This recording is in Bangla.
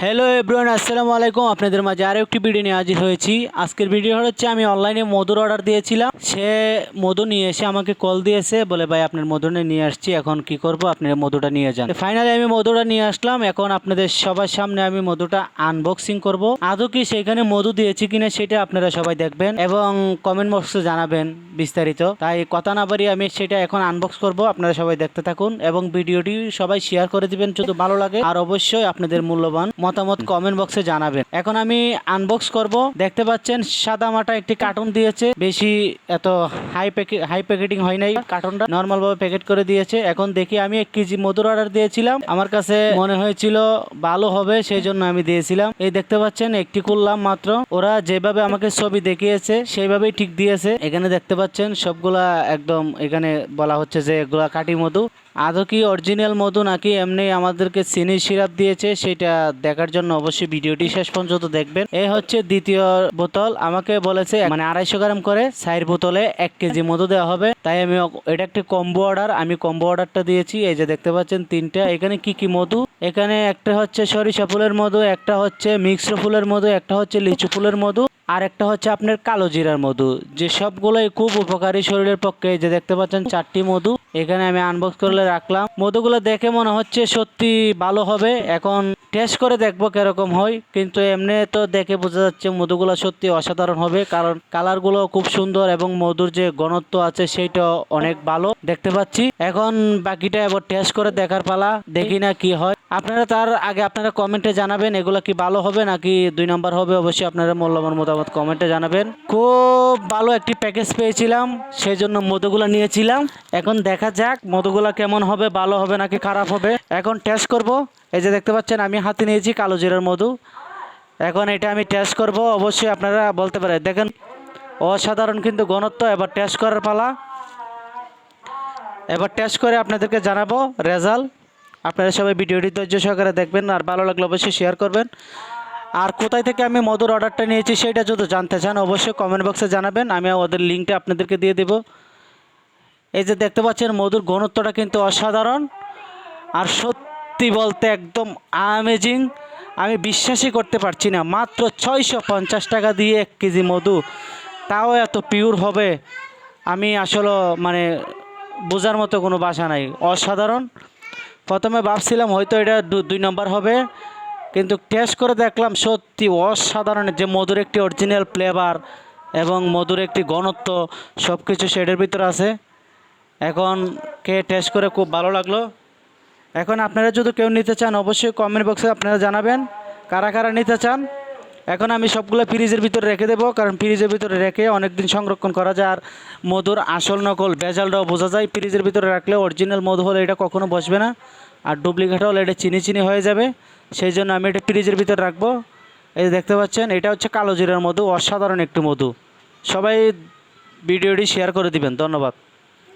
হ্যালো এভরিওয়ান, আসসালামু আলাইকুম। আপনাদের মাঝে আরও একটি ভিডিও নিয়ে হাজির হয়েছি। আজকের ভিডিও হচ্ছে আমি অনলাইনে মধুর অর্ডার দিয়েছিলাম। সে মধু নিয়ে এসে আমাকে কল দিয়েছে, বলে ভাই আপনার মধু নিয়ে আসছি, এখন কি করব, আপনি মধুটা নিয়ে যান। ফাইনালি আমি মধুটা নিয়ে আসলাম। এখন আপনাদের সবার সামনে আমি মধুটা আনবক্সিং করব। আদৌ কি সেখানে মধু দিয়েছি কিনা সেটা আপনারা সবাই দেখবেন এবং কমেন্ট বক্সে জানাবেন বিস্তারিত। তাই কথা না বাড়িয়ে আমি সেটা এখন আনবক্স করব। আপনারা সবাই দেখতে থাকুন এবং ভিডিওটি সবাই শেয়ার করে দিবেন যদি ভালো লাগে, আর অবশ্যই আপনাদের মূল্যবান মতামত কমেন্ট বক্সে জানাবেন। এখন আমি আনবক্স করব। দেখতে পাচ্ছেন সাদা মাটা একটি কার্টুন দিয়েছে, বেশি এত হাই প্যাকেটিং হয় নাই, কার্টুনটা নর্মাল ভাবে প্যাকেট করে দিয়েছে। এখন দেখি, আমি 1 কেজি মধুর অর্ডার দিয়েছিলাম, আমার কাছে মনে হয়েছিল ভালো হবে, সেই জন্য আমি দিয়েছিলাম। এই দেখতে পাচ্ছেন একটি করলাম মাত্র, ওরা যেভাবে আমাকে ছবি দেখিয়েছে সেইভাবেই ঠিক দিয়েছে। এখানে দেখতে পাচ্ছেন সবগুলা একদম, এখানে বলা হচ্ছে যে এগুলা কাটি মধু। আদৌ কি অরিজিনাল মধু নাকি এমনি আমাদেরকে চিনি সিরাপ দিয়েছে, সেটা দেখার জন্য অবশ্যই ভিডিওটি শেষ পর্যন্ত দেখবেন। এই হচ্ছে দ্বিতীয় বোতল, আমাকে বলেছে মানে 250 গ্রাম করে 4 বোতলে 1 কেজি মধু দেওয়া হবে। তাই আমি এটা একটি কম্বো অর্ডার, আমি কম্বো অর্ডারটা দিয়েছি। এই যে দেখতে পাচ্ছেন 3টা। এখানে কি কি মধু, এখানে একটা হচ্ছে সরিষা ফুলের মধু, একটা হচ্ছে মিক্সড ফুলের মধু, একটা হচ্ছে লিচু ফুলের মধু, আর একটা হচ্ছে আপনার কালো জিরার মধু, যে সবগুলোই খুব উপকারী শরীরের পক্ষে। যে দেখতে পাচ্ছেন 4টি মধু এখানে আমি আনবক্স করে রাখলাম। মধুগুলো দেখে মনে হচ্ছে সত্যি ভালো হবে, এখন টেস্ট করে দেখবো কিরকম হয়। কিন্তু এমনি তো দেখে বোঝা যাচ্ছে মধুগুলো সত্যি অসাধারণ হবে, কারণ কালারগুলো খুব সুন্দর এবং মধুর যে ঘনত্ব আছে সেটা অনেক ভালো দেখতে পাচ্ছি। এখন বাকিটা এবার টেস্ট করে দেখার পালা, দেখি না কি হয়। আপনারা তার আগে আপনারা কমেন্টে জানাবেন এগুলো কি ভালো হবে নাকি 2 নম্বর হবে। অবশ্যই আপনারা মূল্যবান মতামত কমেন্টে জানাবেন। খুব ভালো একটি প্যাকেজ পেয়েছিলাম, সেই জন্য মধুগুলো নিয়েছিলাম। এখন দেখা যাক মধুগুলো কেমন হবে, ভালো হবে নাকি খারাপ হবে। এখন টেস্ট করব। এই যে দেখতে পাচ্ছেন আমি হাতে নিয়েছি কালো জিরার মধু। এখন এটা আমি টেস্ট করব। অবশ্যই আপনারা বলতে পারেন, দেখেন অসাধারণ কিন্তু ঘনত্ব। এবার টেস্ট করার পালা, এবার টেস্ট করে আপনাদেরকে জানাবো রেজাল্ট। আপনারা সবাই ভিডিওটি ধৈর্য সহকারে দেখবেন, আর ভালো লাগলে অবশ্যই শেয়ার করবেন। আর কোথায় থেকে আমি মধুর অর্ডারটা নিয়েছি সেটা যদি জানতে চান অবশ্যই কমেন্ট বক্সে জানাবেন, আমি ওদের লিঙ্কটা আপনাদেরকে দিয়ে দেব। এই যে দেখতে পাচ্ছেন মধুর ঘনত্বটা কিন্তু অসাধারণ, আর সত্যি বলতে একদম আমেজিং। আমি বিশ্বাসই করতে পারছি না, মাত্র 650 টাকা দিয়ে 1 কেজি মধু, তাও এত পিওর হবে আমি আসলে মানে বোঝার মতো কোনো ভাষা নাই। অসাধারণ। প্রথমে ভাবছিলাম হয়তো এটা 2 নম্বর হবে, কিন্তু টেস্ট করে দেখলাম সত্যি অসাধারণ। যে মধুর একটি অরিজিনাল ফ্লেভার এবং মধুর একটি ঘনত্ব সব কিছু শেডের ভিতরে আছে। এখন টেস্ট করে খুব ভালো লাগলো। এখন আপনারা যদি কেউ নিতে চান অবশ্যই কমেন্ট বক্সে আপনারা জানাবেন কারা কারা নিতে চান। এখন আমি সবগুলো ফ্রিজের ভিতরে রেখে দেবো, কারণ ফ্রিজের ভিতরে রেখে অনেক দিন সংরক্ষণ করা যায়, আর মধুর আসল নকল ভেজালটাও বোঝা যায়। ফ্রিজের ভিতরে রাখলে অরিজিনাল মধু হলে এটা কখনো বসবে না, আর ডুপ্লিকেট হলে এটা চিনি চিনি হয়ে যাবে। সেই জন্য আমি এটা ফ্রিজের ভিতরে রাখবো। এই দেখতে পাচ্ছেন এটা হচ্ছে কালো জিরার মধু, অসাধারণ একটি মধু। সবাই ভিডিওটি শেয়ার করে দিবেন। ধন্যবাদ।